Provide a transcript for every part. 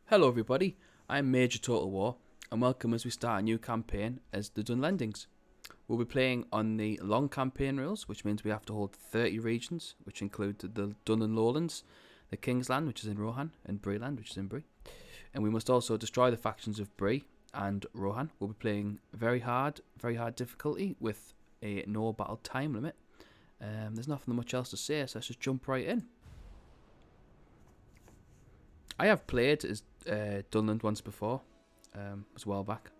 Hello everybody, I'm Major Total War, and welcome as we start a new campaign as the Dunlendings. We'll be playing on the long campaign rules, which means we have to hold 30 regions, which include the Dunland Lowlands, the King's Land, which is in Rohan, and Breeland, which is in Bree. And we must also destroy the factions of Bree and Rohan. We'll be playing very hard difficulty with a no battle time limit. There's nothing much else to say, so let's just jump right in. I have played as Dunland once before, as a while back,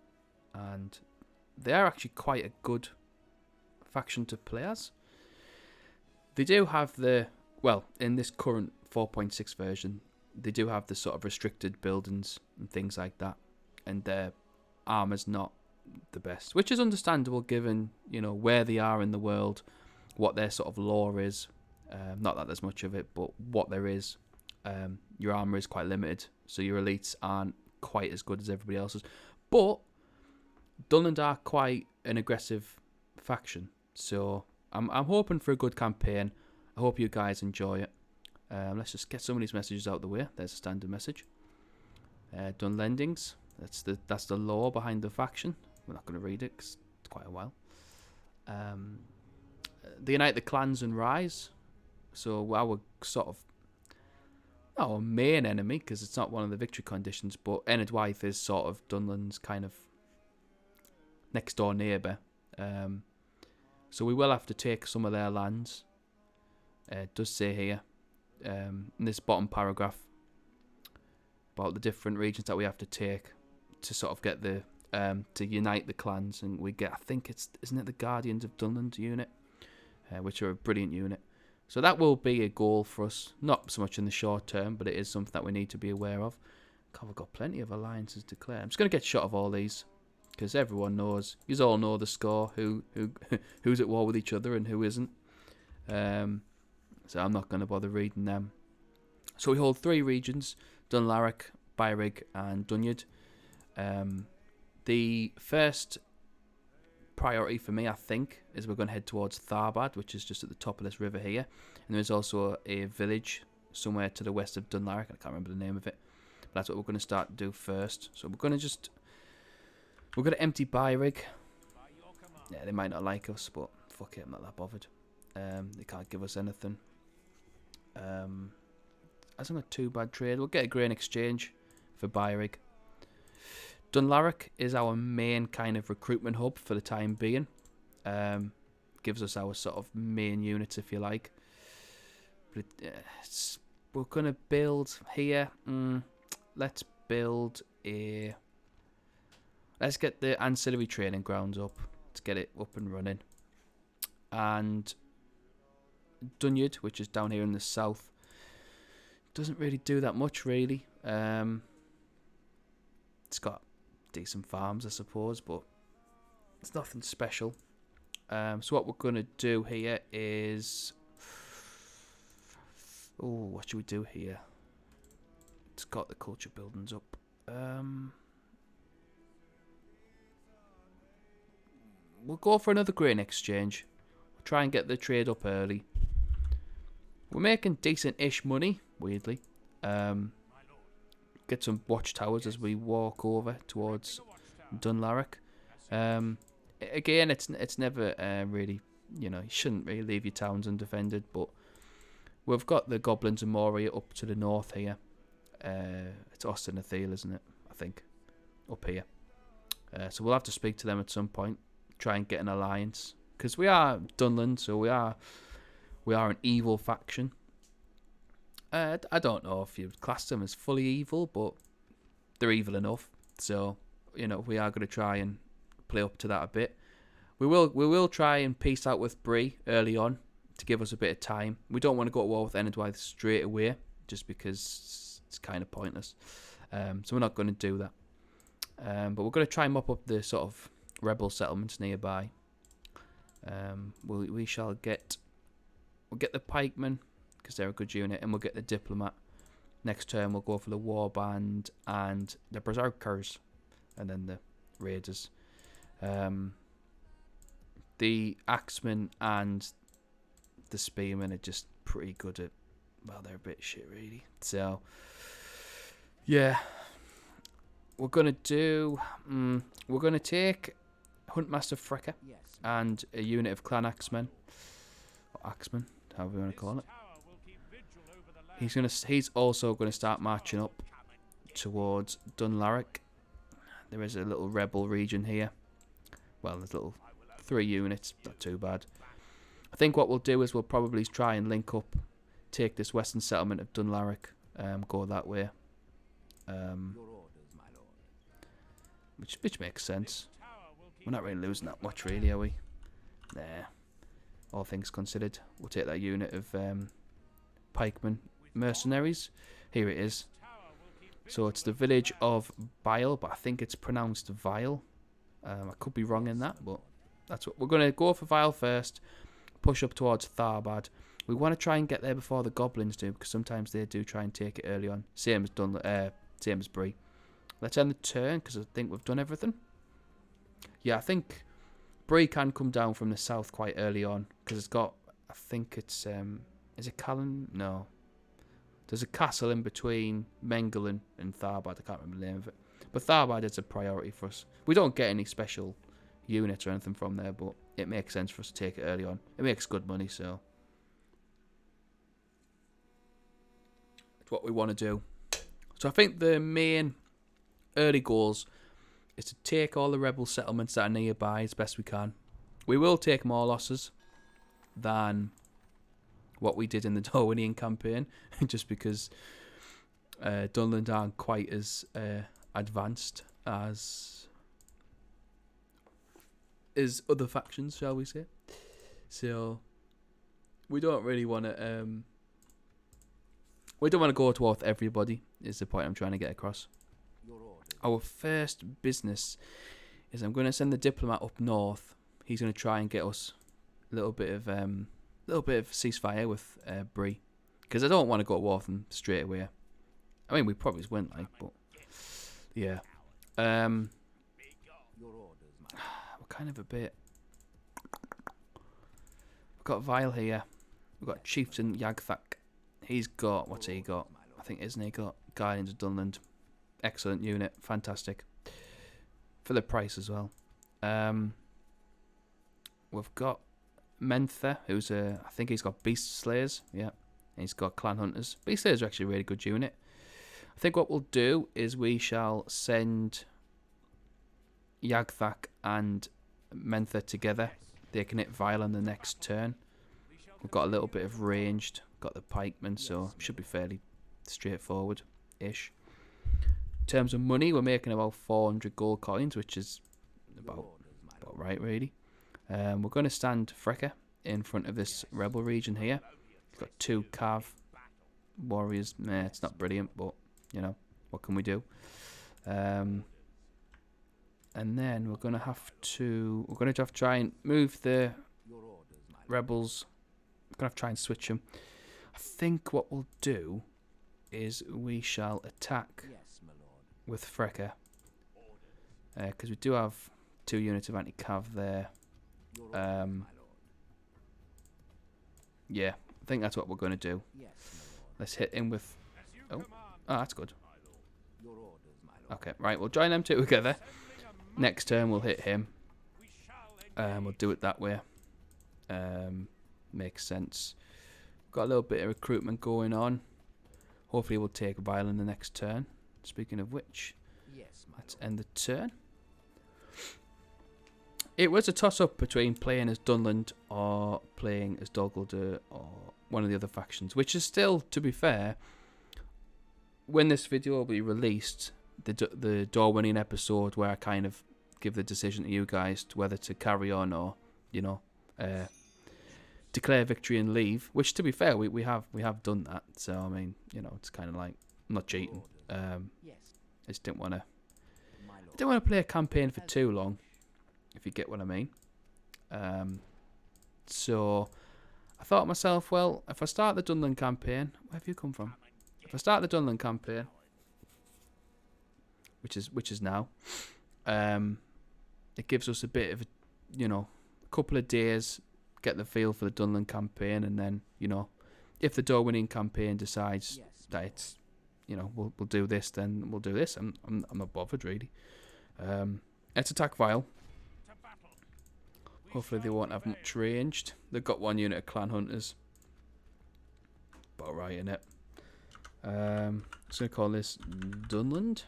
and they are actually quite a good faction to play as. They do have in this current 4.6 version, they do have the sort of restricted buildings and things like that, and their armor's not the best, which is understandable given, where they are in the world, what their sort of lore is. Not that there's much of it, but what there is. Your armor is quite limited, so your elites aren't quite as good as everybody else's. But Dunland are quite an aggressive faction, so I'm hoping for a good campaign. I hope you guys enjoy it. Let's just get some of these messages out of the way. There's a standard message. Dunlendings. That's the lore behind the faction. We're not going to read it because it's quite a while. They unite the clans and rise. So our sort of our main enemy, because it's not one of the victory conditions, but Enedwaith is sort of Dunland's kind of next door neighbour. So we will have to take some of their lands. It does say here in this bottom paragraph about the different regions that we have to take to sort of get the to unite the clans, and we get, I think isn't it the Guardians of Dunland unit, which are a brilliant unit. So that will be a goal for us, not so much in the short term, but it is something that we need to be aware of. God, we've got plenty of alliances declared. I'm just going to get shot of all these, because everyone knows, you all know the score, who's at war with each other and who isn't. So I'm not going to bother reading them. So we hold 3 regions, Dunlarach, Byrrig and Dunyard. The first priority for me, I think, is we're going to head towards Tharbad, which is just at the top of this river here, and there's also a village somewhere to the west of Dunlarach. I can't remember the name of it, but that's what we're going to start to do first. So we're going to empty Byrrig. Yeah, they might not like us, but fuck it, I'm not that bothered. They can't give us anything. That's not too bad trade. We'll get a grain exchange for Byrrig. Dunlarach is our main kind of recruitment hub for the time being. Gives us our sort of main units, if you like. But we're going to build here. Let's build a... Let's get the ancillary training grounds up. Let's get it up and running. And Dunyard, which is down here in the south, doesn't really do that much, really. It's got decent farms, I suppose, but it's nothing special. So what we're going to do here is... Oh, what should we do here? It's got the culture buildings up. We'll go for another grain exchange. We'll try and get the trade up early. We're making decent-ish money, weirdly. Get some watchtowers as we walk over towards Dunlarach. Again, it's never really, you shouldn't really leave your towns undefended, but we've got the Goblins and Moria up to the north here. It's Austin Athel, isn't it? I think. Up here. So we'll have to speak to them at some point. Try and get an alliance. Because we are Dunland, so we are an evil faction. I don't know if you'd class them as fully evil, but they're evil enough. So, we are going to try and play up to that a bit. We will try and peace out with Bree early on to give us a bit of time. We don't want to go to war with Enedwaith straight away, just because it's kind of pointless. So we're not going to do that. But we're going to try and mop up the sort of rebel settlements nearby. We'll get the pikemen, because they're a good unit, and we'll get the diplomat. Next turn we'll go for the warband and the berserkers, and then the raiders. The axemen and the spearmen are just pretty good at, well, they're a bit shit really. So yeah, we're gonna do. We're gonna take Huntmaster Frecker and a unit of Clan Axemen, or Axemen, however you want to call it. He's also gonna start marching up towards Dunlaric. There is a little rebel region here. Well, there's little 3 units, not too bad. I think what we'll do is we'll probably try and link up, take this western settlement of Dunlaric, go that way. Which makes sense. We're not really losing that much, really, are we? Nah. All things considered, we'll take that unit of pikemen mercenaries. Here it is. So it's the village of Bile, but I think it's pronounced Vile. I could be wrong in that, but that's what we're going to go for. Vile first, push up towards Tharbad. We want to try and get there before the goblins do, because sometimes they do try and take it early on. Same as Bree. Let's end the turn, because I think we've done everything. Yeah, I think Bree can come down from the south quite early on, because it's got, I think it's, is it Callan? No. There's a castle in between Mengelen and Tharbad. I can't remember the name of it. But Tharbad is a priority for us. We don't get any special units or anything from there, but it makes sense for us to take it early on. It makes good money, so it's what we want to do. So I think the main early goals is to take all the rebel settlements that are nearby as best we can. We will take more losses than what we did in the Dorwinion campaign, just because Dunland aren't quite as advanced as other factions, shall we say. So we don't really want to go towards everybody, is the point I'm trying to get across. Our first business is I'm going to send the diplomat up north. He's going to try and get us a little bit of ceasefire with Bree, because I don't want to go to war with them straight away. I mean, we probably wouldn't, like, but yeah. We're kind of a bit. We've got Vile here. We've got Chieftain Yagthak. He's got, what's he got? I think, isn't he got Guardians of Dunland? Excellent unit, fantastic. For the price as well. We've got Mentha, who's I think he's got Beast Slayers, yeah. And he's got Clan Hunters. Beast Slayers are actually a really good unit. I think what we'll do is we shall send Yagthak and Mentha together. They can hit Vile on the next turn. We've got a little bit of ranged, got the pikemen, so should be fairly straightforward-ish. In terms of money, we're making about 400 gold coins, which is about right, really. We're going to stand Frecker in front of this rebel region here. We've got 2 Cav warriors. Nah, it's not brilliant, but, you know, what can we do? And then we're going to have to try and move the rebels. We're going to have to try and switch them. I think what we'll do is we shall attack with Frecker, because we do have 2 units of anti-cav there. Yeah, I think that's what we're going to do. Let's hit him with... Oh, that's good. Okay, right, we'll join them 2 together. Next turn we'll hit him. We'll do it that way. Makes sense. Got a little bit of recruitment going on. Hopefully we'll take Vile in the next turn. Speaking of which, let's end the turn. It was a toss-up between playing as Dunland or playing as Doguldur or one of the other factions, which is still, to be fair, when this video will be released, the Dorwinion episode where I kind of give the decision to you guys to whether to carry on or, you know, declare victory and leave, which, to be fair, we have done that. So, I mean, you know, it's kind of like, I'm not cheating. I just didn't want to play a campaign for too long, if you get what I mean. So I thought to myself, well, if I start the Dunland campaign, where have you come from? If I start the Dunland campaign, which is now, it gives us a bit of, you know, a couple of days, get the feel for the Dunland campaign, and then, you know, if the Dorwinion campaign decides that it's you know, we'll do this, then we'll do this. I'm not bothered really. Let's attack Vile. Hopefully they won't have much ranged. They've got one unit of clan hunters. About right in it. I'm just gonna call this Dunland.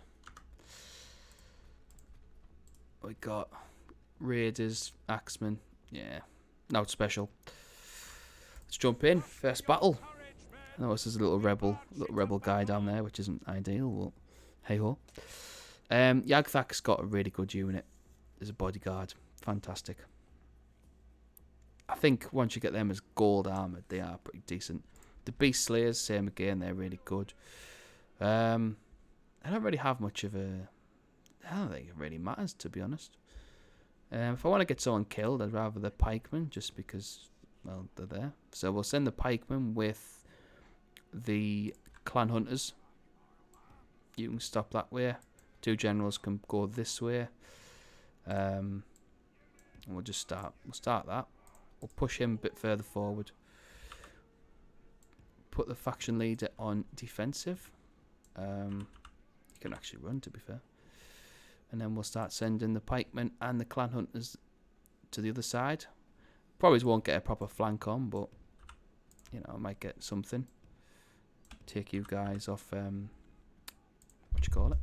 We got Raiders, Axemen. Yeah, now it's special. Let's jump in. First battle. I know this is a little rebel guy down there, which isn't ideal, but hey ho. Yagthak's got a really good unit as a bodyguard. Fantastic. I think once you get them as gold armoured, they are pretty decent. The Beast Slayers, same again, they're really good. I don't really have much of a... I don't think it really matters, to be honest. If I want to get someone killed, I'd rather the pikemen, just because, well, they're there. So we'll send the pikemen with the clan hunters. You can stop that way. 2 generals can go this way. And we'll just start. We'll start that. We'll push him a bit further forward. Put the faction leader on defensive. You can actually run, to be fair. And then we'll start sending the pikemen and the clan hunters to the other side. Probably won't get a proper flank on, but you know, I might get something. Take you guys off. What you call it?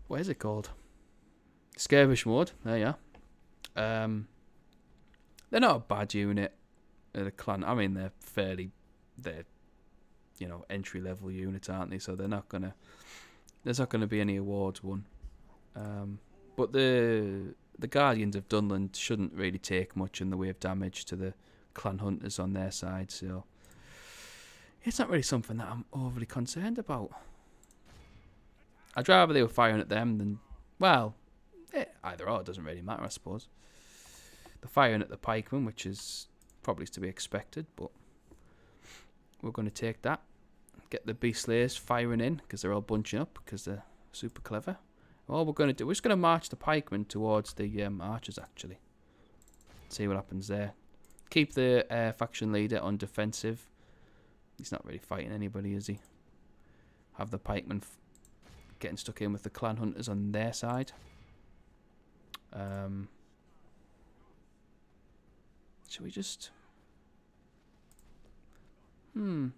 What is it called? Skirmish mode. There you are. They're not a bad unit. The clan. I mean, they're you know, entry level units, aren't they? So they're not gonna. There's not gonna be any awards won. But the Guardians of Dunland shouldn't really take much in the way of damage to the clan hunters on their side. So it's not really something that I'm overly concerned about. I'd rather they were firing at them than, well, either or, it doesn't really matter, I suppose. They're firing at the pikemen, which is probably to be expected, but we're going to take that. Get the Beast Slayers firing in, because they're all bunching up, because they're super clever. All we're going to do, we're just going to march the pikemen towards the archers, actually. See what happens there. Keep the faction leader on defensive. He's not really fighting anybody, is he? Have the pikemen getting stuck in with the clan hunters on their side. Should we just... They're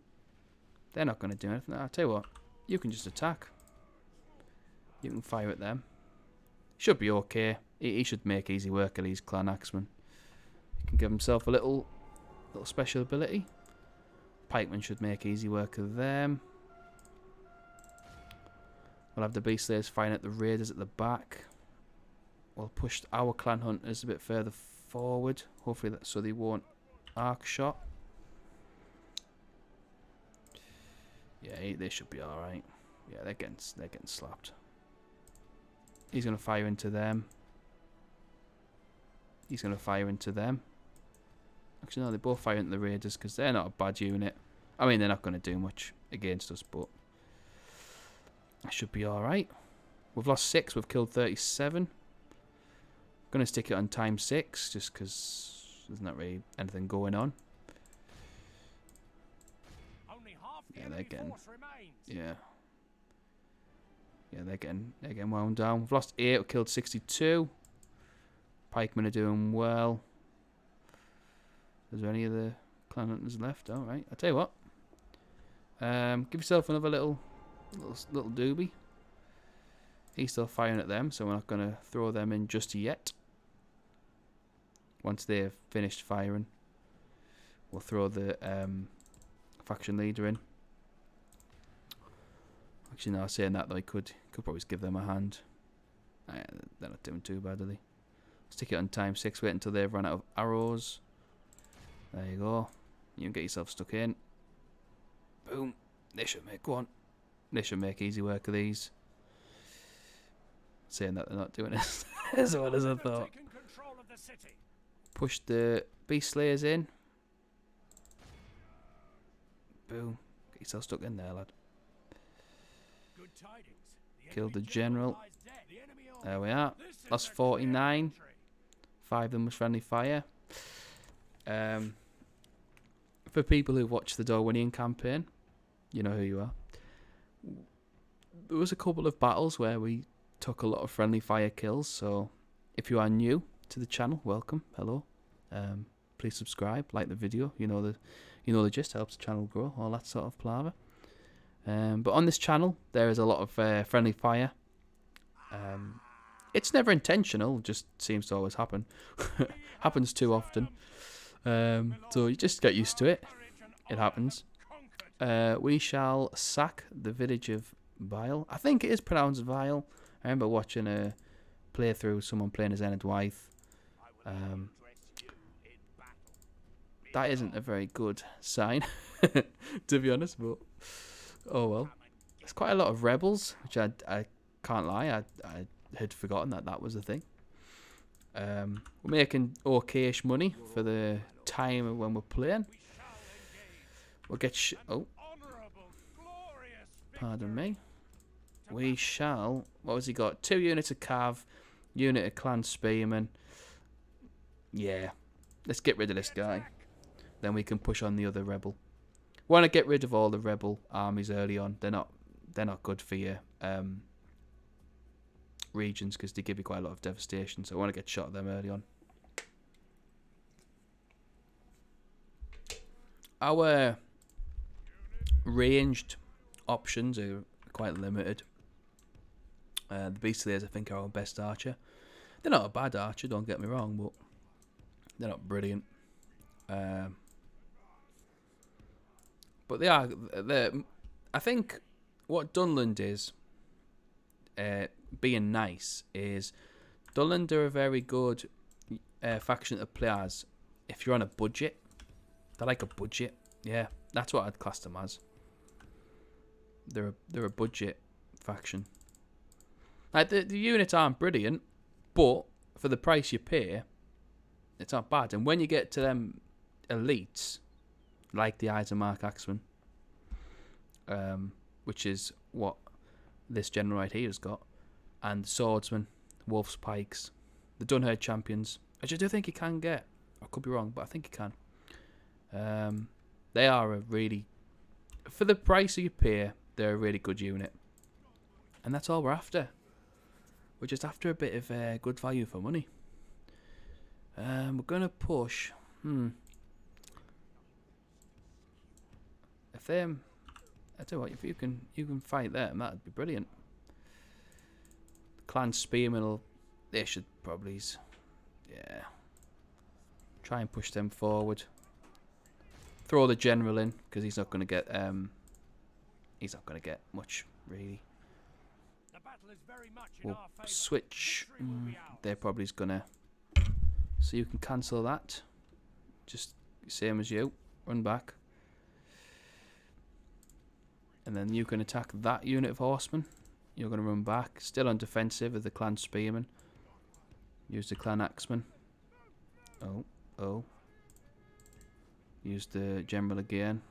not going to do anything. I'll tell you what. You can just attack. You can fire at them. Should be okay. He should make easy work of these clan axemen. He can give himself a little special ability. Pikemen should make easy work of them. We'll have the Beast Slayers firing at the Raiders at the back. We'll push our clan hunters a bit further forward. Hopefully that so they won't arc shot. Yeah, they should be all right. Yeah, they're getting slapped. He's gonna fire into them. He's gonna fire into them. Actually, no, they both fire into the Raiders because they're not a bad unit. I mean, they're not gonna do much against us, but that should be all right. We've lost 6. We've killed 37. Gonna stick it on ×6 just because there's not really anything going on. Yeah, they're getting. Yeah, they're getting wound down. We've lost 8. We've killed 62. Pikemen are doing well. Is there any of the clan hunters left? All right. I'll tell you what. Give yourself another little doobie. He's still firing at them, so we're not gonna throw them in just yet. Once they've finished firing, we'll throw the faction leader in. Actually, no, saying that though, I could probably give them a hand. They're not doing too bad, are they? Stick it on ×6. Wait until they've run out of arrows. There you go. You can get yourself stuck in. Boom. They should make one. They should make easy work of these. Saying that they're not doing it as well as I thought. Push the Beast Slayers in. Boom. Get yourself stuck in there, lad. Killed the general. There we are. Lost 49. 5 of them was friendly fire. For people who watch the Dorwinion campaign, you know who you are. there was a couple of battles where we took a lot of friendly fire kills. So if you are new to the channel, welcome, hello. Please subscribe, like the video. You know the gist, helps the channel grow, all that sort of palaver. But on this channel, there is a lot of friendly fire. It's never intentional, just seems to always happen. Happens too often. So you just get used to it. It happens. We shall sack the village of Vile. I think it is pronounced Vile. I remember watching a playthrough, someone playing as Enid Wythe. That isn't a very good sign, to be honest, but oh well. There's quite a lot of rebels, which I can't lie, I had forgotten that was a thing. We're making okayish money for the time when we're playing. We'll get oh, pardon me. We shall. What has he got? 2 units of cav, unit of clan spearmen. Yeah, let's get rid of this guy. Then we can push on the other rebel. Want to get rid of all the rebel armies early on. They're not good for your regions because they give you quite a lot of devastation. So I want to get shot at them early on. Our ranged options are quite limited. The Beastliers, I think, are our best archer. They're not a bad archer, don't get me wrong, but they're not brilliant. But they are. I think what Dunland is, being nice, is Dunland are a very good faction to play as if you're on a budget. They're like a budget. Yeah, that's what I'd class them as. They're a budget faction. Like the units aren't brilliant, but for the price you pay, it's not bad. And when you get to them elites, like the Eyes of Mark Axeman, which is what this general right here has got, and the Swordsman, Wolf's Pikes, the Dunherd Champions, which I do think you can get. I could be wrong, but I think you can. They are a really, for the price you pay, they're a really good unit. And that's all we're after. We're just after a bit of good value for money. We're going to push. If them, I tell you what, if you can fight them, that'd be brilliant. Clan Spearmen, they should probably, yeah, try and push them forward. Throw the general in because he's not going to get much really. We'll switch. They're probably gonna. So you can cancel that. Just same as you. Run back. And then you can attack that unit of horsemen. You're going to run back. Still on defensive with the clan spearmen. Use the clan axeman. Oh. Use the general again.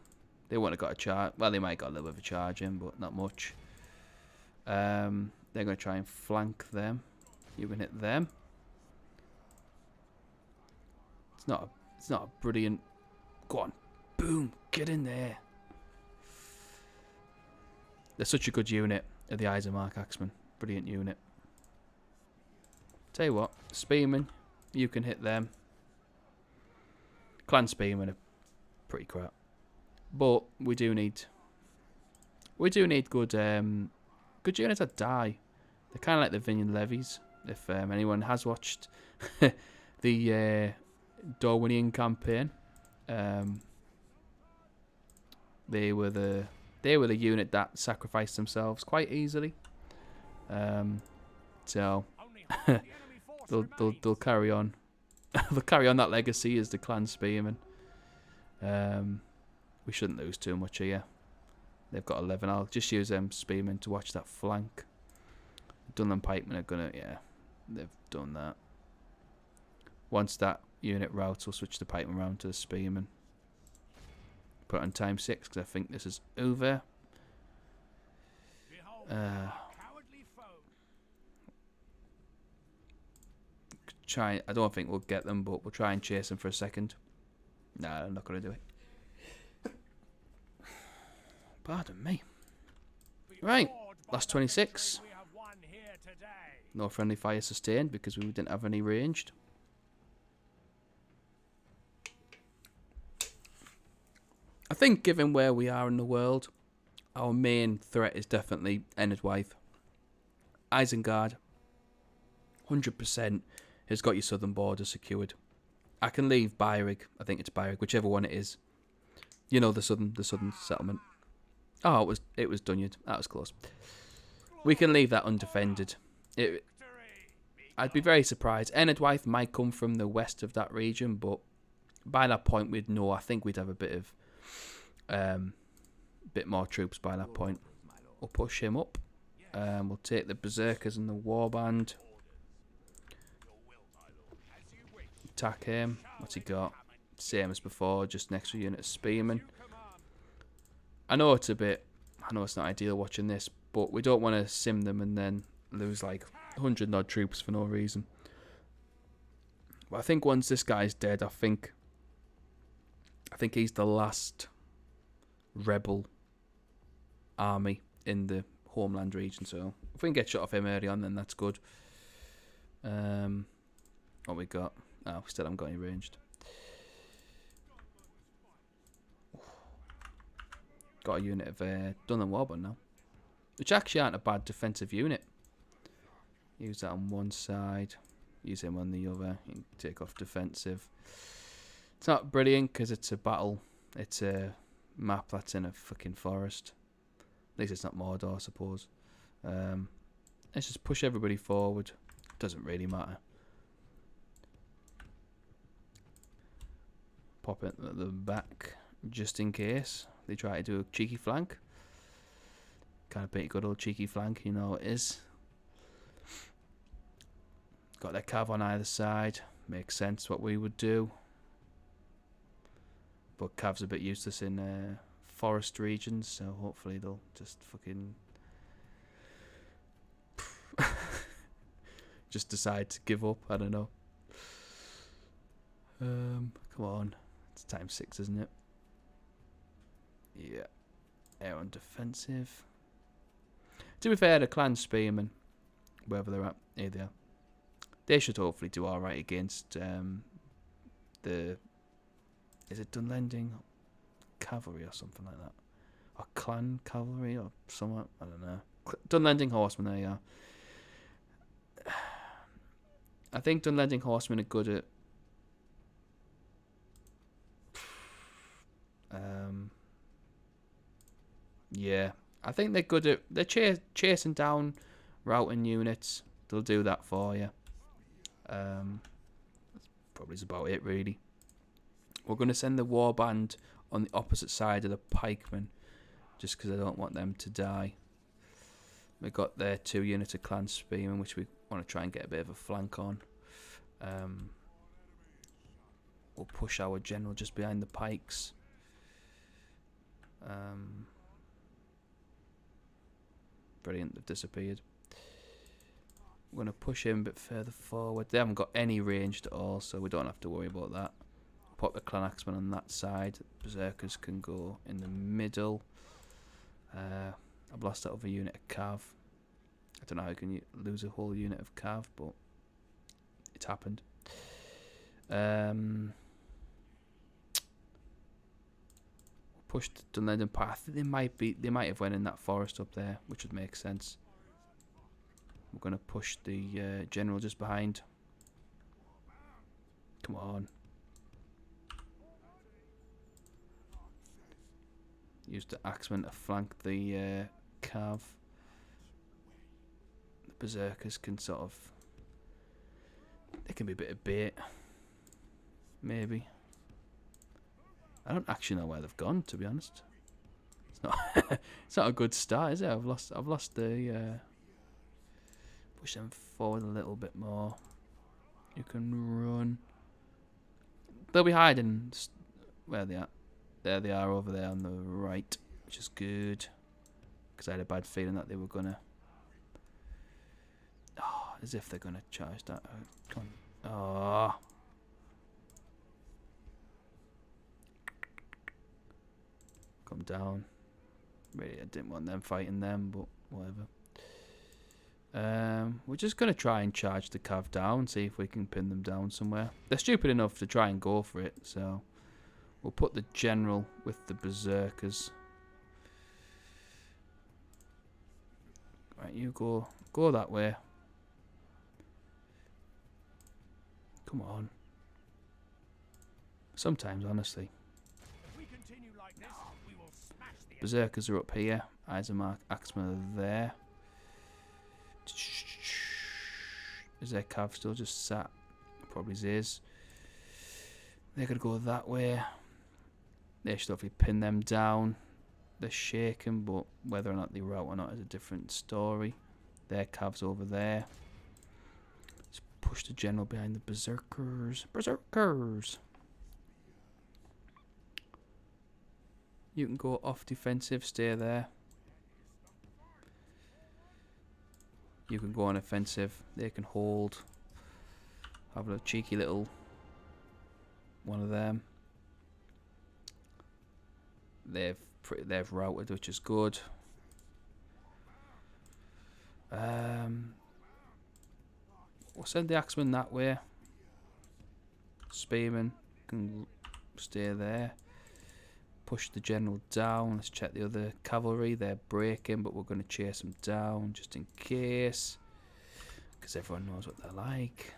They wouldn't have got a charge. Well, they might got a little bit of a charge in, but not much. They're going to try and flank them. You can hit them. It's not a brilliant. Go on. Boom. Get in there. They're such a good unit of the Eyes of Mark Axeman. Brilliant unit. Tell you what, Spearmen, you can hit them. Clan Spearmen are pretty crap. But we do need good good units that die. They're kind of like the Vinion Levies. If anyone has watched the Dorwinion campaign, they were the unit that sacrificed themselves quite easily. So they'll carry on. They'll carry on that legacy as the clan spearmen. We shouldn't lose too much here. They've got 11. I'll just use them spearmen to watch that flank. Dunland pikemen are gonna, yeah, they've done that. Once that unit routes, we'll switch the pikemen round to the spearmen. Put it on time 6 because I think this is over. I don't think we'll get them, but we'll try and chase them for a second. Nah, I'm not going to do it. Pardon me. Right, last 26. No friendly fire sustained because we didn't have any ranged. I think given where we are in the world, our main threat is definitely Enedwaith. Isengard, 100% has got your southern border secured. I can leave Byrig, I think it's Byrig, whichever one it is. You know, the southern settlement. Oh, it was Dunyan. That was close. We can leave that undefended. I'd be very surprised. Enedwaith might come from the west of that region, but by that point we'd know. I think we'd have a bit more troops by that point. We'll push him up. We'll take the berserkers and the warband. Attack him. What's he got? Same as before, just an extra unit of spearmen. I know it's not ideal watching this, but we don't want to sim them and then lose like 100 odd troops for no reason. But I think once this guy's dead, I think he's the last rebel army in the homeland region. So if we can get shot off him early on, then that's good. What we got? Oh, we still haven't got any ranged. Got a unit of Dunland warband now, which actually aren't a bad defensive unit. Use that on one side, use him on the other. You can take off defensive. It's not brilliant because it's a battle. It's a map that's in a fucking forest. At least it's not Mordor, I suppose. Let's just push everybody forward. Doesn't really matter. Pop it at the back just in case they try to do a cheeky flank. Kind of pretty good old cheeky flank, you know it is. Got their cav on either side. Makes sense what we would do. But cav's a bit useless in forest regions, so hopefully they'll just fucking just decide to give up. I don't know. Come on. It's ×6, isn't it? Yeah. Air on defensive. To be fair, the clan spearmen, wherever they're at, here they are. They should hopefully do alright against the... Is it Dunlending cavalry or something like that? Or clan cavalry or something? I don't know. Dunlending horsemen, there you are. I think Dunlending horsemen are good at... yeah, I think they're good at... They're chasing down routing units. They'll do that for you. That's probably about it, really. We're going to send the warband on the opposite side of the pikemen, just because I don't want them to die. We've got their 2 units of clan spearmen, which we want to try and get a bit of a flank on. We'll push our general just behind the pikes. Brilliant, they've disappeared. We're going to push him a bit further forward. They haven't got any ranged at all, so we don't have to worry about that. Pop the clan axemen on that side. Berserkers can go in the middle. I've lost that other unit of cav. I don't know how you can lose a whole unit of cav, but it's happened. Pushed Dunland path. They might have went in that forest up there, which would make sense. We're going to push the general just behind. Come on. Use the axemen to flank the cav. The berserkers can sort of... They can be a bit of bait. Maybe. I don't actually know where they've gone, to be honest. It's not it's not a good start, is it? I've lost the push them forward a little bit more. You can run. They'll be hiding where they are. There they are over there on the right, which is good. Because I had a bad feeling that they were gonna... Oh, as if they're gonna charge that out. Come on. Oh. Come down. Really, I didn't want them fighting them, but whatever. We're just going to try and charge the cav down, see if we can pin them down somewhere. They're stupid enough to try and go for it, so we'll put the general with the berserkers. Right, you go that way. Come on. Sometimes, honestly. Berserkers are up here. Eisenmark, Axeman are there. Is their cav still just sat? Probably is. They're going to go that way. They should hopefully pin them down. They're shaking, but whether or not they rout or not is a different story. Their cav's over there. Let's push the general behind the berserkers. Berserkers! You can go off defensive, stay there. You can go on offensive. They can hold. Have a cheeky little one of them. They've routed, which is good. We'll send the axeman that way. Spearman can stay there. Push the general down. Let's check the other cavalry. They're breaking, but we're going to chase them down just in case, because everyone knows what they're like.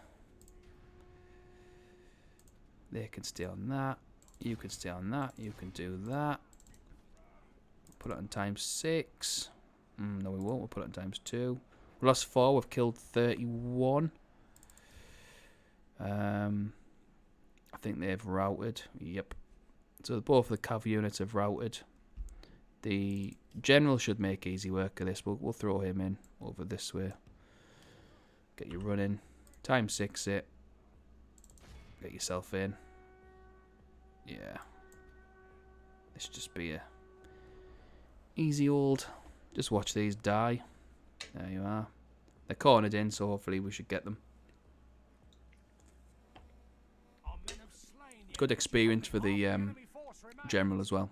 They can stay on that. You can stay on that. You can do that. Put it on ×6. No, we won't. We'll put it on ×2. We lost 4. We've killed 31. I think they've routed. Yep. So both the cav units have routed. The general should make easy work of this. We'll throw him in over this way. Get you running. ×6 it. Get yourself in. Yeah. This should just be a easy old. Just watch these die. There you are. They're cornered in, so hopefully we should get them. Good experience for the general as well.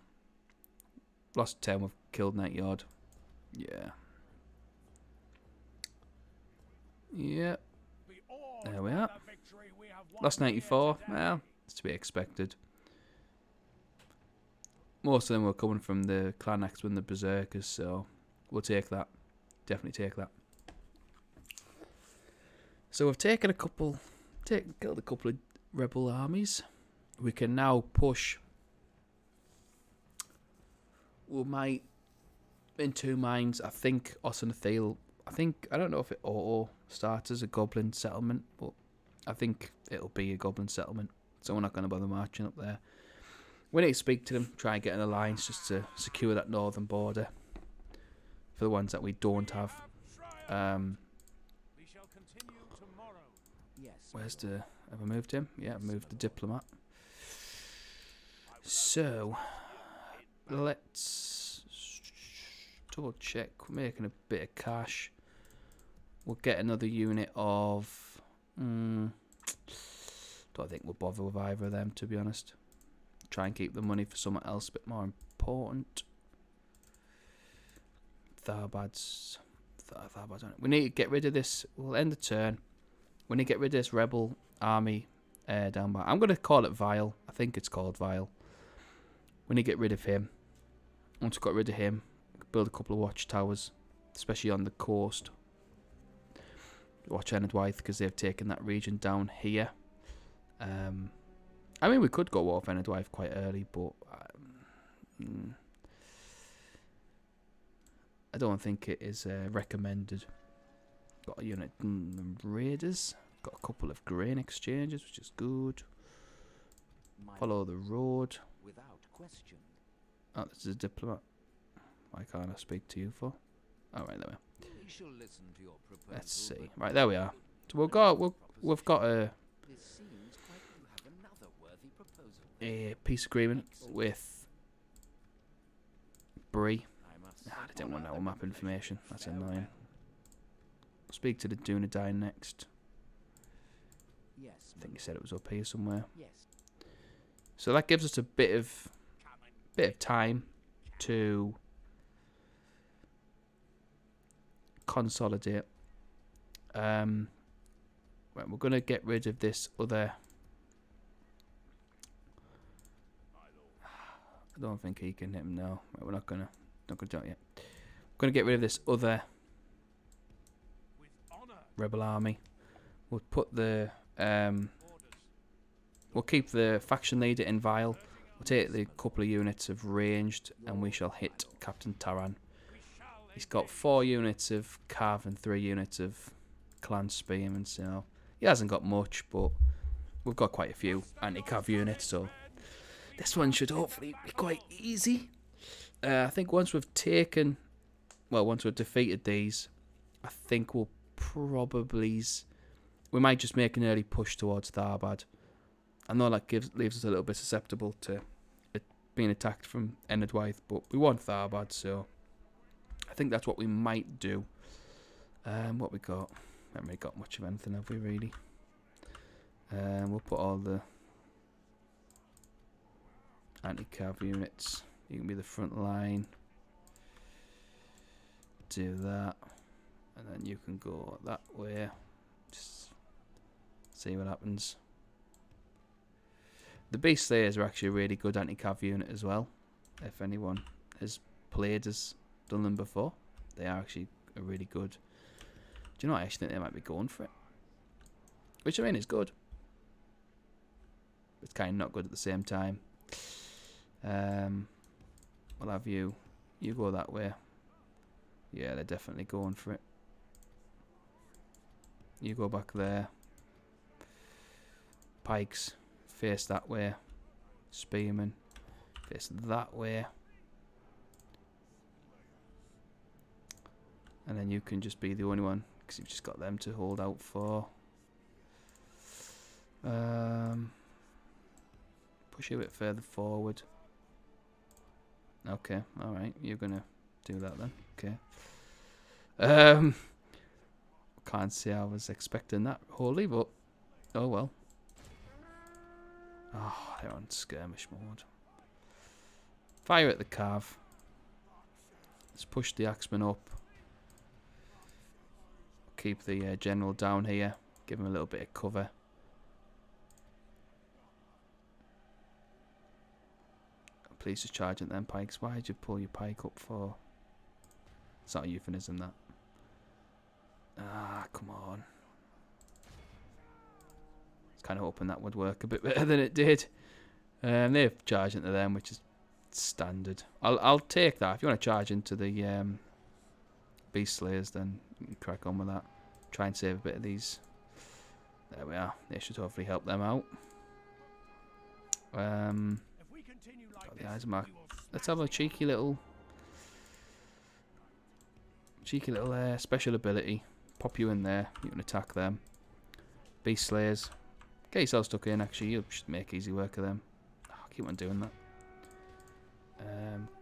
Lost 10, we've killed 90 odd. Yeah. Yep. There we are. Lost 94. Well, it's to be expected. Most of them were coming from the clan axemen, the berserkers, so we'll take that. Definitely take that. So we've taken a couple, killed a couple of rebel armies. We can now push. We might, in 2 minds, I think Osinathil, I don't know if it auto starts as a goblin settlement, but I think it'll be a goblin settlement, so we're not going to bother marching up there. We need to speak to them, try and get an alliance just to secure that northern border for the ones that we don't have. Where's the... Have I moved him? Yeah, I've moved the diplomat. So, let's double check. We're making a bit of cash. We'll get another unit of... don't think we'll bother with either of them, to be honest. Try and keep the money for something else a bit more important. Tharbad's on it. We need to get rid of this. We'll end the turn. We need to get rid of this rebel army down by... I'm going to call it Vile. I think it's called Vile. We need to get rid of him. Once we've got rid of him, we can build a couple of watchtowers, especially on the coast. Watch Enedwythe, because they've taken that region down here. I mean, we could go off Enedwythe quite early, but I don't think it is recommended. Got a unit raiders. Got a couple of grain exchanges, which is good. Follow the road. Without question. Oh, this is a diplomat. Why can't I speak to you for? Oh, right, there we are. We shall listen to your proposal. Let's see. Right, there we are. So we've got a peace agreement with Bree. They didn't want our map information. That's annoying. Speak to the Dunlendings next. Yes. I think he said it was up here somewhere. Yes. So that gives us a bit of time to consolidate. Right, we're gonna get rid of this other. I don't think he can hit him now. Right, we're not gonna do it yet. We're gonna get rid of this other rebel army. We'll put the we'll keep the faction leader in Vile. We'll take the couple of units of ranged, and we shall hit Captain Taran. He's got 4 units of Cav and 3 units of Clan Spearmen, so he hasn't got much, but we've got quite a few anti-Cav units, so this one should hopefully be quite easy. I think once we've defeated these, I think we might just make an early push towards Tharbad. I know that leaves us a little bit susceptible to it being attacked from Enedwaith, but we want Tharbad, so I think that's what we might do. What we got? Haven't really got much of anything, have we, really? We'll put all the anti-cav units. You can be the front line. Do that. And then you can go that way. Just see what happens. The Beast Slayers are actually a really good anti-cav unit as well. If anyone has played as Dunland before, they are actually a really good. Do you know, I actually think they might be going for it. Which, I mean, is good. It's kind of not good at the same time. We'll have you go that way. Yeah, they're definitely going for it. You go back there. Pikes face that way. Spearmen face that way. And then you can just be the only one, because you've just got them to hold out for. Push you a bit further forward. Okay, alright, you're gonna do that then. Okay. Can't say I was expecting that wholly, but oh well. Oh, they're on skirmish mode. Fire at the cav. Let's push the axeman up. Keep the general down here. Give him a little bit of cover. Please just charge at them pikes. Why did you pull your pike up for? It's not a euphemism, that. Ah, come on. I was kind of hoping that would work a bit better than it did. They're charging to them, which is standard. I'll take that. If you want to charge into the Beast Slayers, then you can crack on with that. Try and save a bit of these. There we are. They should hopefully help them out. Got the eyes mark. Let's have a cheeky little special ability. Pop you in there. You can attack them. Beast Slayers. Get yourself stuck in. Actually, you should make easy work of them. Oh, keep on doing that.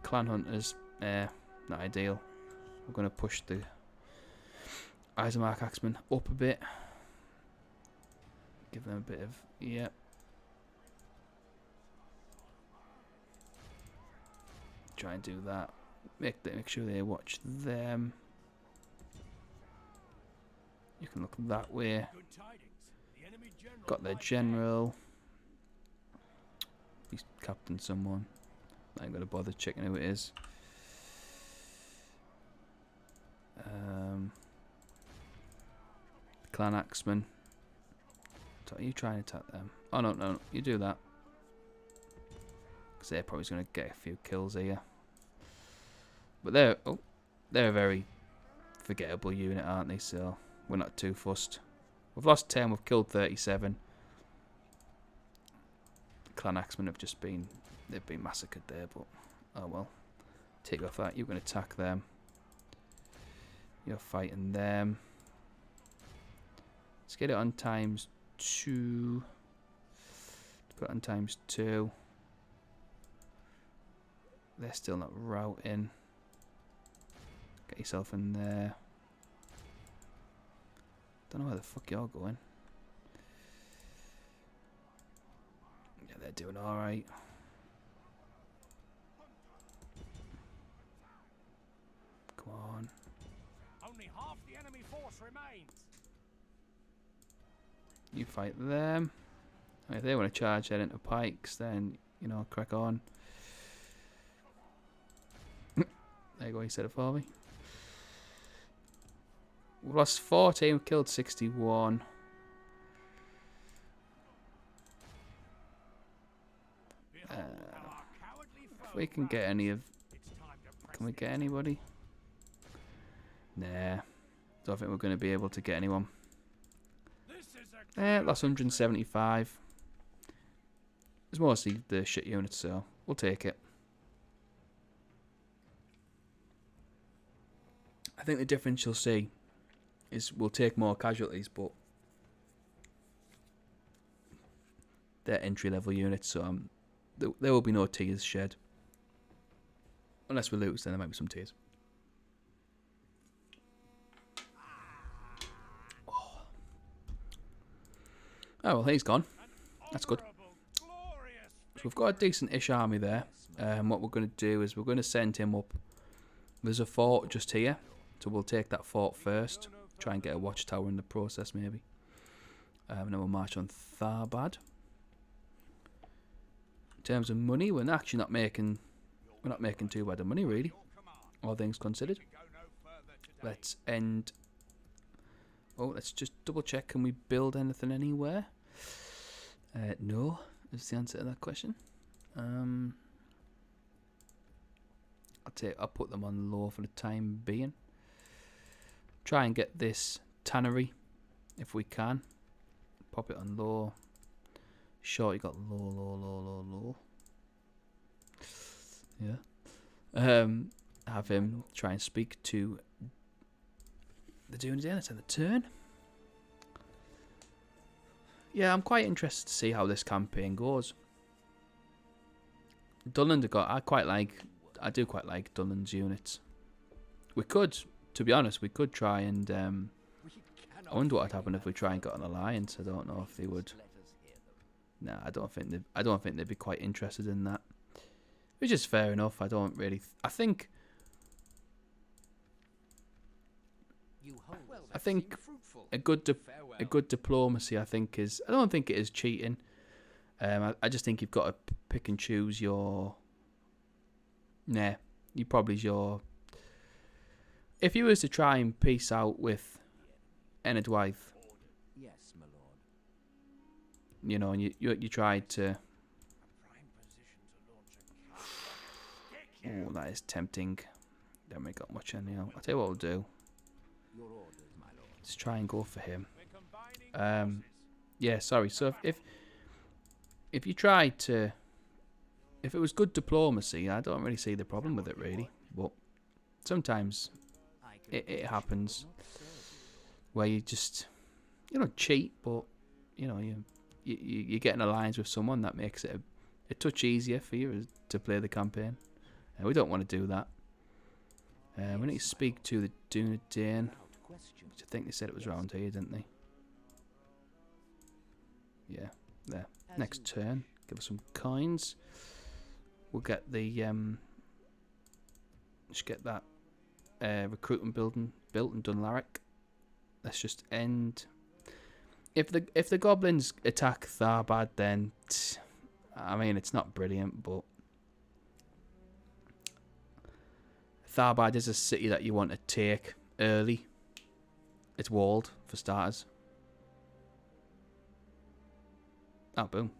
Clan Hunters. Not ideal. We're going to push the Isermark Axemen up a bit. Give them a bit of... Yep. Try and do that. Make sure they watch them. You can look that way. Got their general. He's captain someone. I ain't gonna bother checking who it is. Clan Axeman. So are you trying to attack them? Oh no, you do that. Because they're probably going to get a few kills here. But they're a very forgettable unit, aren't they? So we're not too fussed. We've lost 10, we've killed 37. Clan Axemen have just been, they've been massacred there, but oh well. Take off that, you can attack them. You're fighting them. Let's get it on times 2. Put it on times 2. They're still not routing. Get yourself in there. Don't know where the fuck you're going. Yeah, they're doing alright. Come on. Only half the enemy force remains. You fight them. And if they want to charge that into pikes, then, you know, crack on. There you go, he said it for me. We lost 14, we killed 61. If we can get any of... Can we get anybody? Nah. Don't think we're going to be able to get anyone. Lost 175. It's mostly the shit units, so we'll take it. I think the difference you'll see is we'll take more casualties, but they're entry-level units, so there will be no tears shed. Unless we lose, then there might be some tears. Oh, well, he's gone. That's good. So we've got a decent-ish army there. What we're going to do is we're going to send him up. There's a fort just here, so we'll take that fort first. Try and get a watchtower in the process, maybe. And then we'll march on Tharbad. In terms of money, we're actually not making too bad of money, really. All things considered. Let's end. Oh, let's just double check. Can we build anything anywhere? No, is the answer to that question. I'll put them on low for the time being. Try and get this tannery if we can. Pop it on low. Sure, you got low. Yeah. Have him try and speak to the Dunlendings. It's in the turn. Yeah, I'm quite interested to see how this campaign goes. Dunland I do quite like Dunland's units. We could, to be honest, try and I wonder what would happen if we try and got an alliance. I don't know if they would. Nah, I don't think they'd be quite interested in that. Which is fair enough. I don't really. I think a good diplomacy. I think is. I don't think it is cheating. I just think you've got to pick and choose your. Nah, you probably your. If you was to try and peace out with Enedwythe, Yes, my lord. you know, and you tried to. Oh, that is tempting. Don't make up much anyhow. I'll tell you what we'll do. Your orders, my lord. Let's try and go for him. Yeah, sorry. So if you tried to, if it was good diplomacy, I don't really see the problem with it really. But sometimes it happens where you just, you don't cheat, but you know you get an alliance with someone that makes it a touch easier for you to play the campaign. We don't want to do that. We need to speak to the Dunlending, which I think they said it was around here, didn't they? Yeah, there. Next turn, give us some coins. We'll get the just get that recruitment building built in Dunlendings. Let's just end. If the goblins attack Tharbad, then I mean it's not brilliant, but Tharbad is a city that you want to take early. It's walled for starters. Oh, boom.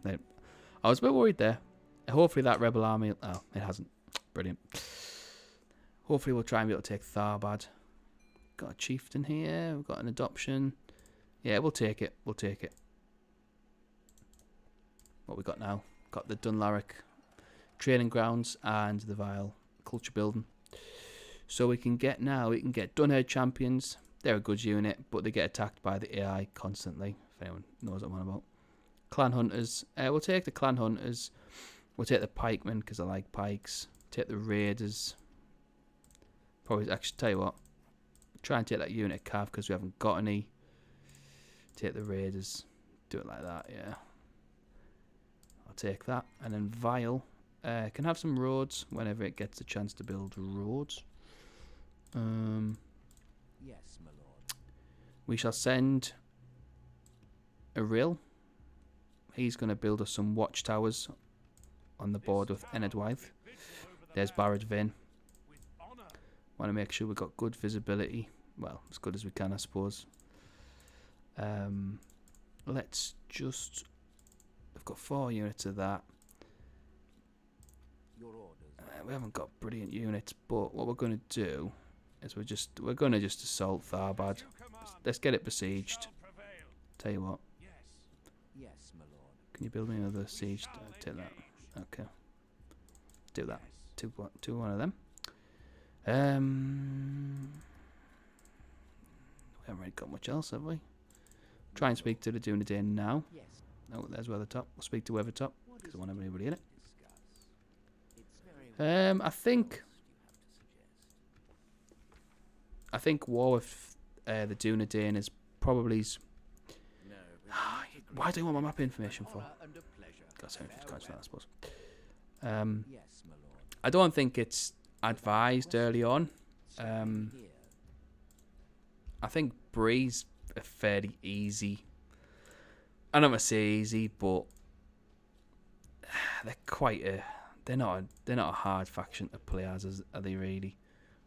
I was a bit worried there. Hopefully that rebel army... Oh, it hasn't. Brilliant. Hopefully we'll try and be able to take Tharbad. Got a chieftain here. We've got an adoption. Yeah, we'll take it. We'll take it. What we got now? Got the Dunlendings training grounds and the Vile culture building. So we can get Dunhead champions. They're a good unit, but they get attacked by the AI constantly. If anyone knows what I'm on about. Clan hunters. We'll take the clan hunters. We'll take the pikemen because I like pikes. Take the raiders. Probably actually tell you what. Try and take that unit cav because we haven't got any. Take the raiders. Do it like that. Yeah. I'll take that. And then Vile can have some roads whenever it gets a chance to build roads. Yes, my lord. We shall send a rill. He's going to build us some watchtowers on the board with Enedwythe. There's Barrett Vin. Want to make sure we've got good visibility. Well, as good as we can, I suppose. Let's just... We've got 4 units of that. Your orders. We haven't got brilliant units, but what we're going to do is we're going to just assault Tharbad. Let's get it besieged. Tell you what. Yes, my lord. Can you build me another siege? Take that. Okay. Do that. Two one of them. We haven't really got much else, have we? Try and speak to the Dunlendings now. Yes. Oh, there's Weathertop. We'll speak to Weathertop because I want everybody in it. Discuss. It's very I think war with the Dunlendings is probably. no. Why do you want my map information for? Honor and a pleasure. Got something to catch that, I suppose. Yes, my lord. I don't think it's advised early on. Here. I think Bree's a fairly easy. I don't want to say easy, but they're quite a. They're not a hard faction to play as, are they really?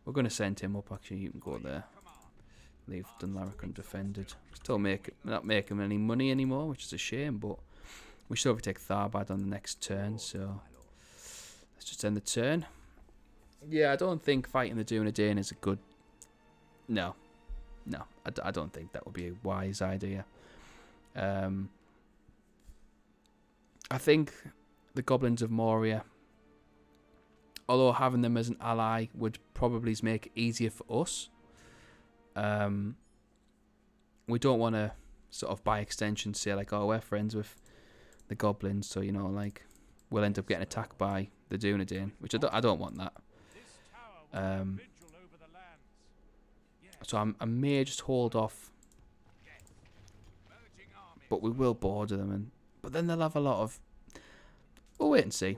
We're going to send him up. Actually, you can go there. Leave Dunlendings undefended. Still not making any money anymore, which is a shame. But we still have to take Tharbad on the next turn, so let's just end the turn. Yeah, I don't think fighting the Dunlendings is a good. No, I don't think that would be a wise idea. I think the Goblins of Moria, although having them as an ally would probably make it easier for us, we don't want to sort of by extension say like, oh, we're friends with the Goblins, so you know, like we'll end up getting attacked by the Dunlendings, which I don't want that. So I may just hold off, but we will border them, but then they'll have a lot of. We'll wait and see.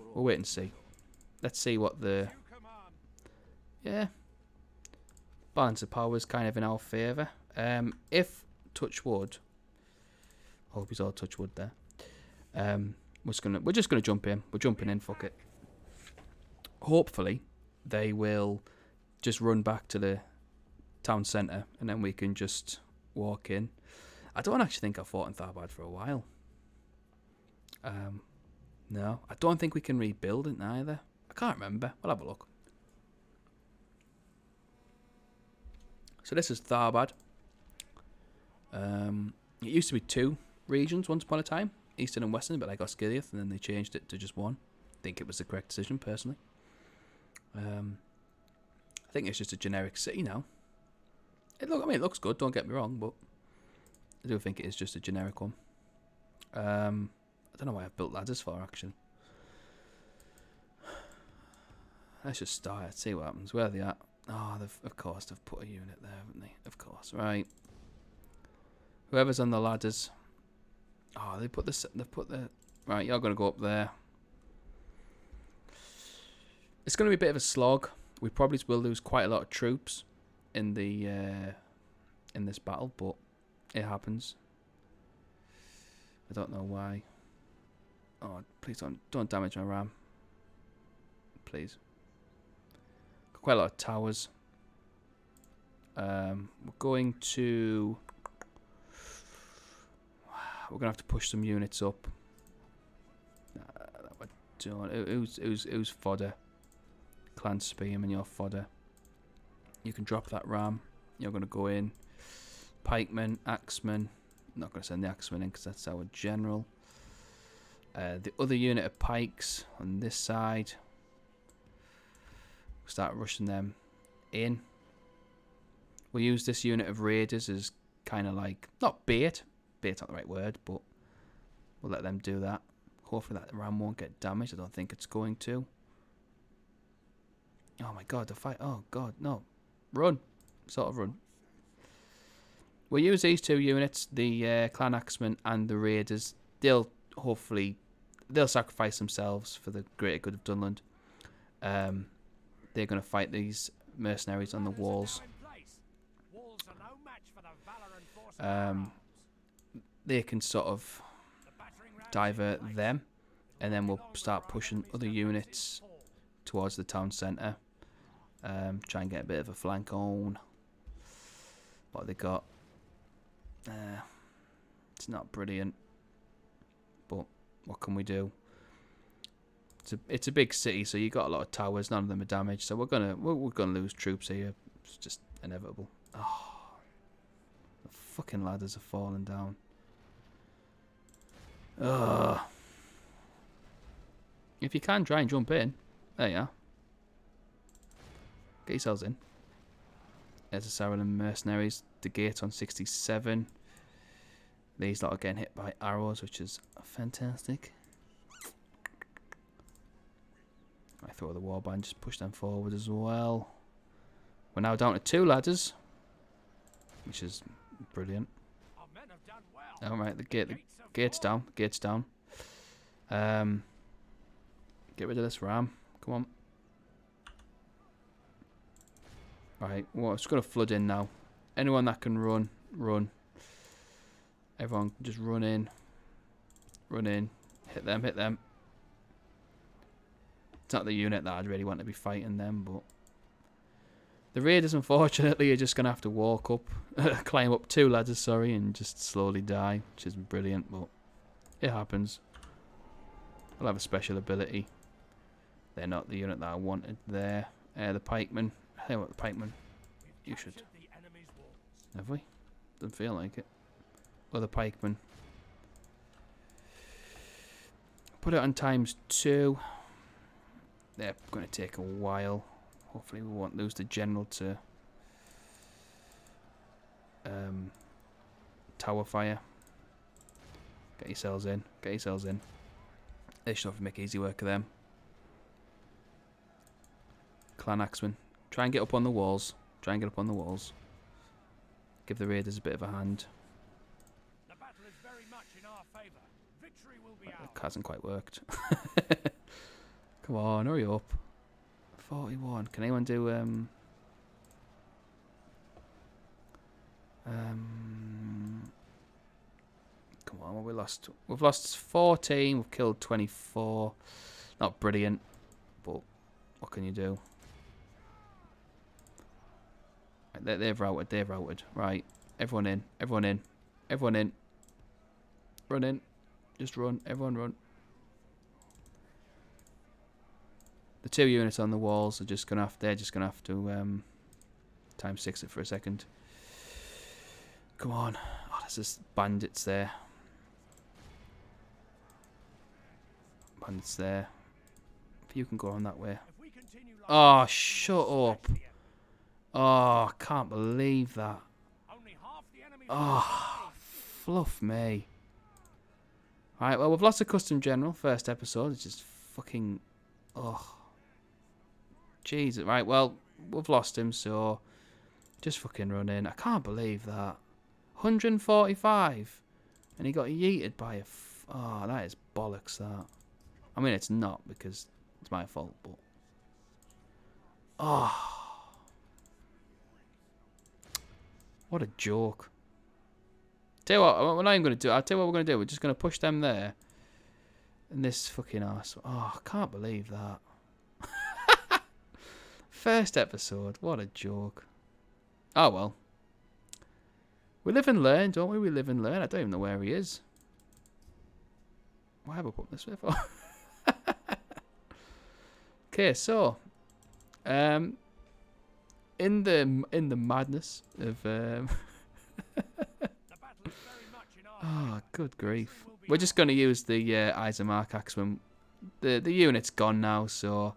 Let's see what the balance of power is kind of in our favour. If touch wood, hope he's all touch wood there. We're just gonna jump in. We're jumping in. Fuck it. Hopefully, they will just run back to the town centre, and then we can just walk in. I don't actually think I fought in Tharbad for a while. No, I don't think we can rebuild it either. I can't remember. We'll have a look. So this is Tharbad. It used to be 2 regions once upon a time, Eastern and Western, but I got Skilliath, and then they changed it to just 1. I think it was the correct decision, personally. I think it's just a generic city now. It looks good, don't get me wrong, but I do think it is just a generic one. I don't know why I've built ladders for, actually. Let's just start it, see what happens. Where are they at? Oh, of course, they've put a unit there, haven't they? Of course, right. Whoever's on the ladders. Oh, they've put the... Right, you're going to go up there. It's going to be a bit of a slog. We probably will lose quite a lot of troops in the in this battle, but it happens. I don't know why. Oh, please don't damage my ram. Please. Got quite a lot of towers. We're going to have to push some units up. That we're doing. Who's fodder? Clan Spearman, your fodder. You can drop that ram. You're going to go in. Pikemen, axemen. I'm not going to send the axemen in because that's our general. The other unit of pikes on this side. We'll start rushing them in. We'll use this unit of raiders as kind of like, not bait. Bait's not the right word, but we'll let them do that. Hopefully that ram won't get damaged. I don't think it's going to. Oh my god, the fight. Oh god, no. Run. Sort of run. We'll use these 2 units, the clan axemen and the raiders. They'll sacrifice themselves for the greater good of Dunland. They're going to fight these mercenaries on the walls. they can sort of divert them, and then we'll start pushing other units towards the town centre. Try and get a bit of a flank on. What they got? It's not brilliant, but what can we do? It's a big city, so you got a lot of towers. None of them are damaged, so we're gonna lose troops here. It's just inevitable. Oh, the fucking ladders are falling down. Ugh. If you can, try and jump in. There you are. Get yourselves in. There's the Saarland mercenaries. The gate on 67. These lot are getting hit by arrows, which is fantastic. I throw the warband, just push them forward as well. We're now down to 2 ladders, which is brilliant. Alright, the gate's down. Gate's down. Get rid of this ram. Come on. Right, well, it's going to flood in now. Anyone that can run, run. Everyone just run in. Run in. Hit them, hit them. It's not the unit that I'd really want to be fighting them, but... The raiders, unfortunately, are just going to have to walk up. Climb up 2 ladders, sorry, and just slowly die, which isn't brilliant, but... It happens. We'll have a special ability. They're not the unit that I wanted there. The pikemen. Hey, what, the pikemen? You should. Have we? Doesn't feel like it. Other pikemen. Put it on ×2. They're going to take a while. Hopefully we won't lose the general to tower fire. Get yourselves in. Get yourselves in. They should have to make easy work of them. Clan Axemen. Try and get up on the walls. Try and get up on the walls. Give the raiders a bit of a hand. The battle is very much in our favour. Victory will be ours. That hasn't quite worked. Come on, hurry up. 41. Can anyone do come on, what we lost? We've lost 14, we've killed 24. Not brilliant, but what can you do? Right, they've routed. Right, everyone in, everyone in, everyone in. Run in. Just run, everyone run. The 2 units on the walls are just gonna have to ×6 it for a second. Come on. Oh, there's just bandits there. Bandits there. If you can go on that way. Oh, shut up. Oh, I can't believe that. Oh, fluff me. Alright, well, we've lost a custom general. First episode. It's just fucking... Oh. Jesus. Right, well, we've lost him, so... Just fucking run in. I can't believe that. 145. And he got yeeted by a... Oh, that is bollocks, that. I mean, it's not, because it's my fault, but... Oh. What a joke. Tell you what, we're not even going to do. I'll tell you what we're going to do. We're just going to push them there. And this fucking arse. Oh, I can't believe that. First episode. What a joke. Oh, well. We live and learn, don't we? We live and learn. I don't even know where he is. Why have I put this way for? Okay, so. In the madness of... Oh, good grief. We're just going to use the Isomark Axeman. The unit's gone now, so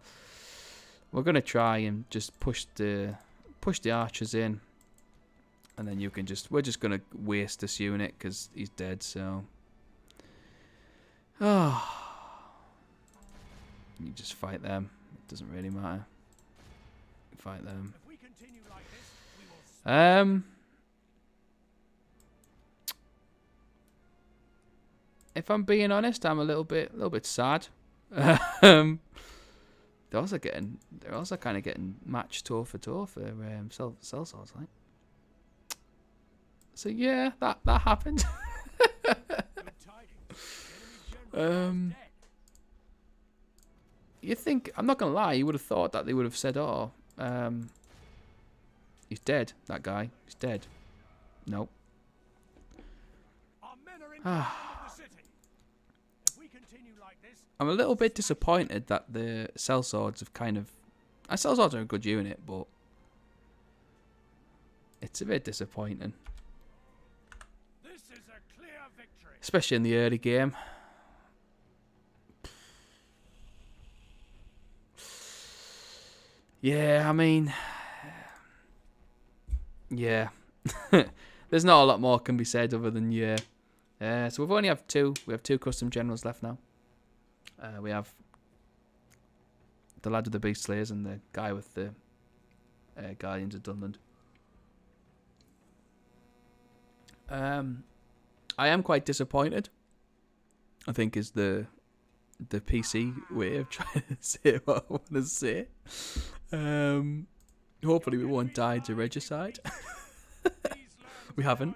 we're going to try and just push the archers in, and then we're just going to waste this unit because he's dead. So, you just fight them. It doesn't really matter. You fight them. If I'm being honest, I'm a little bit sad. They're also kind of getting matched toe for toe for cell swords, like. So yeah, that happened. Good tidings. The enemy general Um, is dead. you think, I'm not gonna lie, you would have thought that they would have said, "Oh, he's dead. That guy, he's dead." Nope. Our men are in command of the city. If we continue like this, I'm a little bit disappointed that the sellswords have kind of. Sellswords are a good unit, but it's a bit disappointing, this is a clear victory. especially in the early game. Yeah, I mean, yeah. There's not a lot more can be said other than yeah. So we've only have two. We have two custom generals left now. We have the lad with the beast slayers and the guy with the guardians of Dunland. I am quite disappointed. I think is the PC way of trying to say what I want to say. Hopefully we won't die to regicide. We haven't.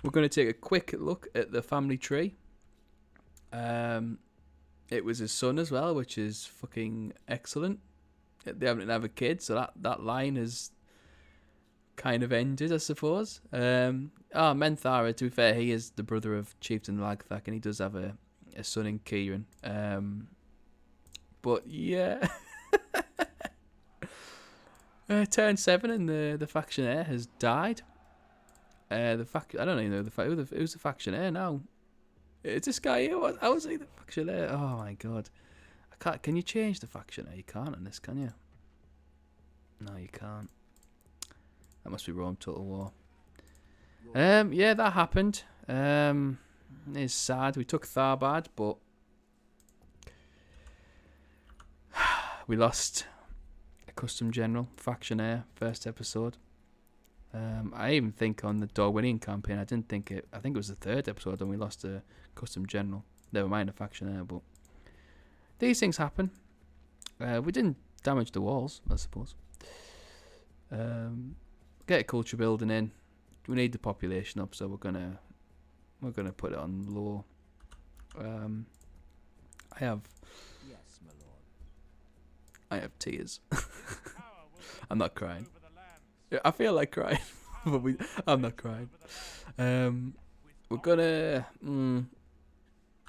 We're going to take a quick look at the family tree. It was his son as well, which is fucking excellent. They haven't have a kid, so that line has kind of ended, I suppose. Menthara, to be fair, he is the brother of Chieftain Lagthak, and he does have a son in Kieran. But yeah. Turn 7 and the factionaire has died. I don't even know who's the factionaire now. It's this guy here. How is he the factionaire? Oh my god. I can't. Can you change the factionaire? You can't on this, can you? No, you can't. That must be Rome Total War. Yeah, that happened. It's sad. We took Tharbad, but we lost a custom general, factionaire, first episode. I even think on the Dorwinion campaign, I think it was the third episode when we lost a custom general. Never mind a factionaire, but these things happen. We didn't damage the walls, I suppose. Get a culture building in. We need the population up, so we're gonna put it on low. I have Yes, my lord. I have tears. This power will be I'm not crying. over the lands. Yeah, I feel like crying, but I'm not crying. We're gonna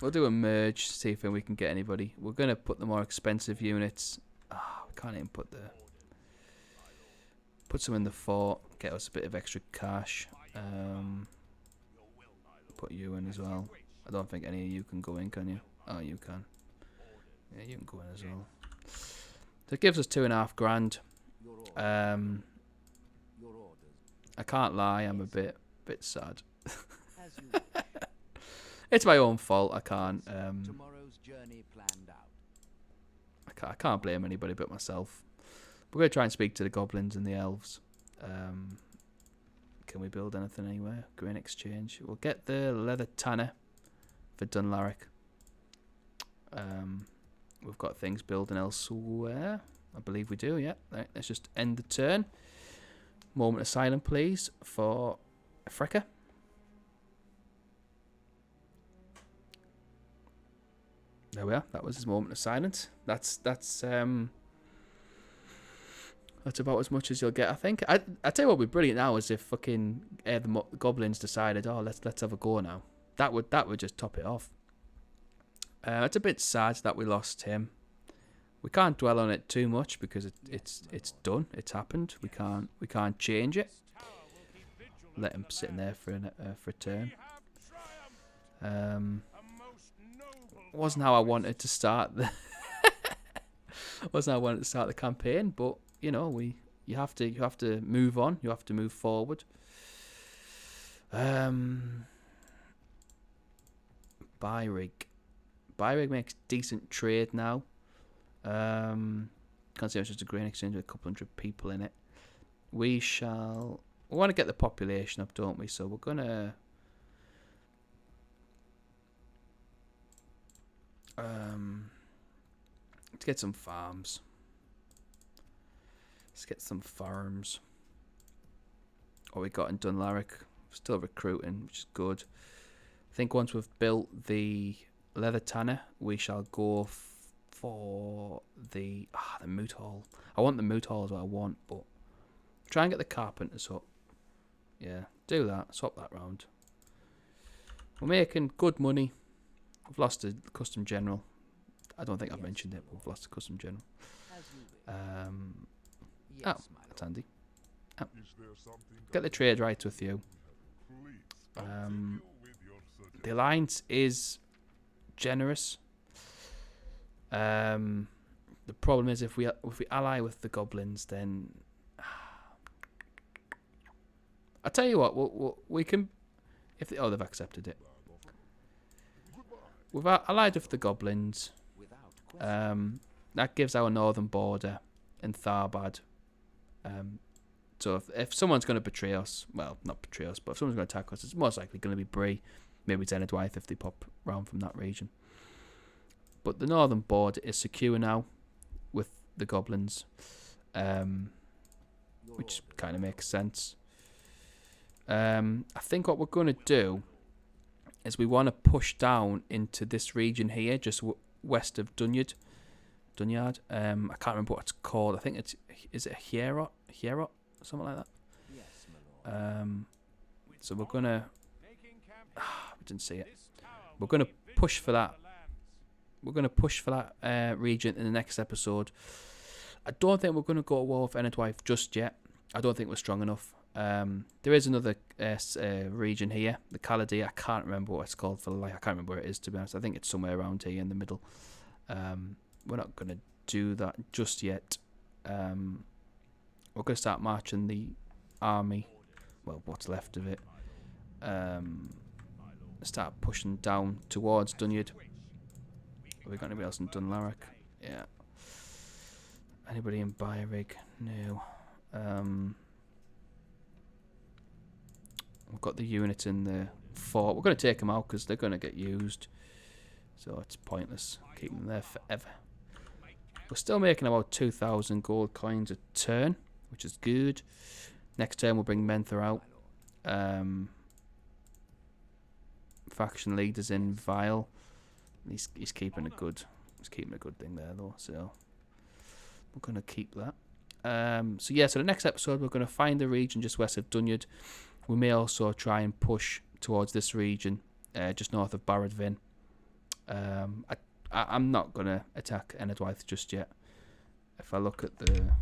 we'll do a merge, see if we can get anybody. We're gonna put the more expensive units. We can't even put some in the fort. Get us a bit of extra cash. Put you in as well. I don't think any of you can go in, can you? Oh, you can. Yeah, you can go in as well. So it gives us $2,500. Your order. Your orders. I can't lie, I'm a bit sad. As you wish. It's my own fault. I can't. Tomorrow's journey planned out. I can't blame anybody but myself. We're gonna try and speak to the goblins and the elves. Can we build anything anywhere? Grain exchange. We'll get the leather tanner for Dunlendings. We've got things building elsewhere. I believe we do. Yeah. Right, let's just end the turn. Moment of silence, please, for Freka. There we are. That was his moment of silence. That's about as much as you'll get, I think. I tell you what would be brilliant now is if fucking the goblins decided, oh, let's have a go now. That would just top it off. It's a bit sad that we lost him. We can't dwell on it too much because it's done. It's happened. We can't change it. Let him sit in there for a turn. Wasn't how I wanted to start the campaign, but you know you have to move on. You have to move forward. Byrig makes decent trade now. Considering it's just a grain exchange with a couple hundred people in it. We want to get the population up, don't we? So we're gonna let's get some farms. Let's get some farms. What we got in Dunlendings? still recruiting, which is good. I think once we've built the leather tanner, we shall go for the moot hall. I want the moot hall is what I want, but try and get the carpenters up. Yeah, do that. Swap that round. We're making good money. We've lost a custom general. I don't think I've mentioned it, but we've lost a custom general. As you wish. Oh, that's handy. Oh. Get the trade right with you. The alliance is generous. The problem is if we ally with the goblins, then I tell you what, we can. If they've accepted it. We've allied with the goblins. That gives our northern border in Tharbad. So if someone's going to betray us, well, not betray us, but if someone's going to attack us, it's most likely going to be Bree. Maybe Zenedwythe if they pop round from that region. But the northern border is secure now with the goblins, which kind of makes sense. I think what we're going to do is we want to push down into this region here, just west of Dunyard. I can't remember what it's called. I think is it Hierot? Something like that. Yes, my lord. So we're gonna. We didn't see it. We're gonna push for that. We're gonna push for that region in the next episode. I don't think we're gonna go to war with Zenedwythe just yet. I don't think we're strong enough. There is another region here, the Caladia. I can't remember what it's called for the life. I can't remember where it is, to be honest. I think it's somewhere around here in the middle. We're not gonna do that just yet. We're gonna start marching the army. Well, what's left of it. Start pushing down towards Dunyard. Have we got anybody else in Dunlendings? Yeah. Anybody in Byerig? No. We've got the units in the fort. We're going to take them out because they're going to get used. So it's pointless keeping them there forever. We're still making about 2,000 gold coins a turn, which is good. Next turn we'll bring Menther out. Faction leaders in Vile. He's keeping a good thing there though. So we're going to keep that. So the next episode we're going to find the region just west of Dunyard. We may also try and push towards this region, just north of Barradvin. I'm not going to attack Zenedwythe just yet. If I look at the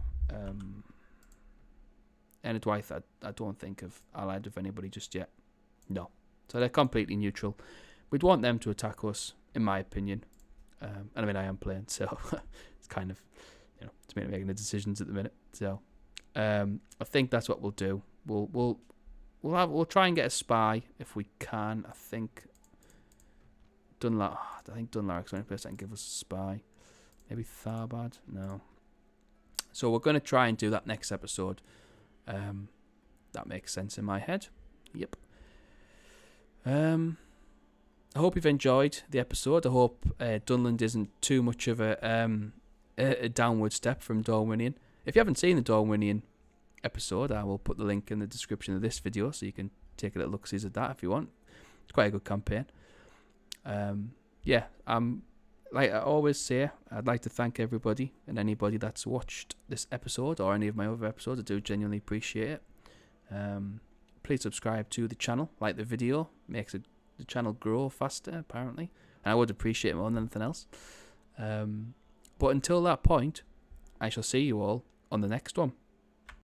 Zenedwythe, I don't think I've allied with anybody just yet. No. So they're completely neutral. We'd want them to attack us, in my opinion. And I mean, I am playing, so it's kind of, it's me making the decisions at the minute. So I think that's what we'll do. We'll try and get a spy if we can. I think Dunlaric's the only place that can give us a spy. Maybe Tharbad? No. So we're going to try and do that next episode. That makes sense in my head. Yep. I hope you've enjoyed the episode. I hope Dunland isn't too much of a downward step from Dorwinion. If you haven't seen the Dorwinion episode, I will put the link in the description of this video so you can take a little look-see at that if you want. It's quite a good campaign. Like I always say, I'd like to thank everybody and anybody that's watched this episode or any of my other episodes. I do genuinely appreciate it. Please subscribe to the channel, like the video, makes the channel grow faster apparently, and I would appreciate it more than anything else. But until that point, I shall see you all on the next one.